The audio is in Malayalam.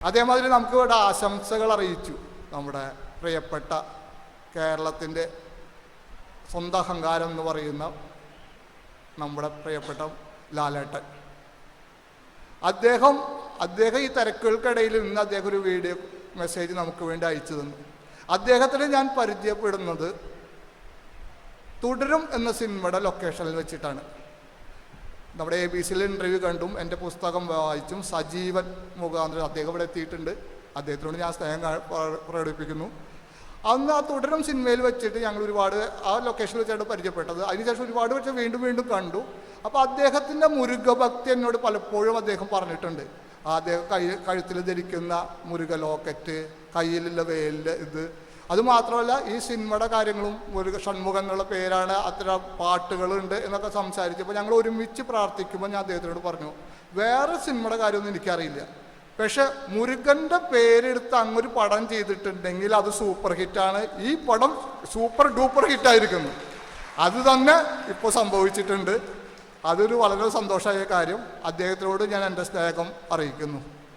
അതേമാതിരി നമുക്ക് ഇവിടെ ആശംസകൾ അറിയിച്ചു നമ്മുടെ പ്രിയപ്പെട്ട കേരളത്തിൻ്റെ സ്വന്തം അഹങ്കാരം എന്ന് പറയുന്ന നമ്മുടെ പ്രിയപ്പെട്ട ലാലേട്ടൻ. അദ്ദേഹം ഈ തിരക്കുകൾക്കിടയിൽ നിന്ന് അദ്ദേഹം ഒരു വീഡിയോ മെസ്സേജ് നമുക്ക് വേണ്ടി അയച്ചു തന്നു. അദ്ദേഹത്തിന് ഞാൻ പരിചയപ്പെടുന്നത് തുടരും എന്ന സിനിമയുടെ ലൊക്കേഷനിൽ വെച്ചിട്ടാണ്. നമ്മുടെ ABC-യിൽ ഇൻ്റർവ്യൂ കണ്ടും എൻ്റെ പുസ്തകം വായിച്ചും സജീവൻ മുഖാന്തരം അദ്ദേഹം ഇവിടെ എത്തിയിട്ടുണ്ട്. അദ്ദേഹത്തിനോട് ഞാൻ സ്നേഹം പ്രകടിപ്പിക്കുന്നു. അന്ന് ആ തുടരും സിനിമയിൽ വെച്ചിട്ട് ഞങ്ങൾ ഒരുപാട് ആ ലൊക്കേഷനിൽ വെച്ചാണ് പരിചയപ്പെട്ടത്. അതിനുശേഷം ഒരുപാട് വെച്ച് വീണ്ടും കണ്ടു. അപ്പോൾ അദ്ദേഹത്തിൻ്റെ മുരുകഭക്തി എന്നോട് പലപ്പോഴും അദ്ദേഹം പറഞ്ഞിട്ടുണ്ട്. അദ്ദേഹം കഴുത്തിൽ ധരിക്കുന്ന മുരുക ലോക്കറ്റ്, കയ്യിലുള്ള വേലിൻ്റെ ഇത്, അതുമാത്രമല്ല ഈ സിനിമയുടെ കാര്യങ്ങളും മുരുക ഷൺമുഖൻ എന്നുള്ള പേരാണ്, അത്ര പാട്ടുകളുണ്ട് എന്നൊക്കെ സംസാരിച്ചപ്പോൾ ഞങ്ങൾ ഒരുമിച്ച് പ്രാർത്ഥിക്കുമ്പോൾ ഞാൻ അദ്ദേഹത്തിനോട് പറഞ്ഞു, വേറെ സിനിമയുടെ കാര്യമൊന്നും എനിക്കറിയില്ല, പക്ഷെ മുരുകൻ്റെ പേരെടുത്ത് അങ്ങൊരു പടം ചെയ്തിട്ടുണ്ടെങ്കിൽ അത് സൂപ്പർ ഹിറ്റാണ്. ഈ പടം സൂപ്പർ ഡൂപ്പർ ഹിറ്റായിരിക്കുന്നു. അത് തന്നെ ഇപ്പോൾ സംഭവിച്ചിട്ടുണ്ട്. അതൊരു വളരെ സന്തോഷമായ കാര്യം. അദ്ദേഹത്തിനോട് ഞാൻ എൻ്റെ സ്നേഹം അറിയിക്കുന്നു.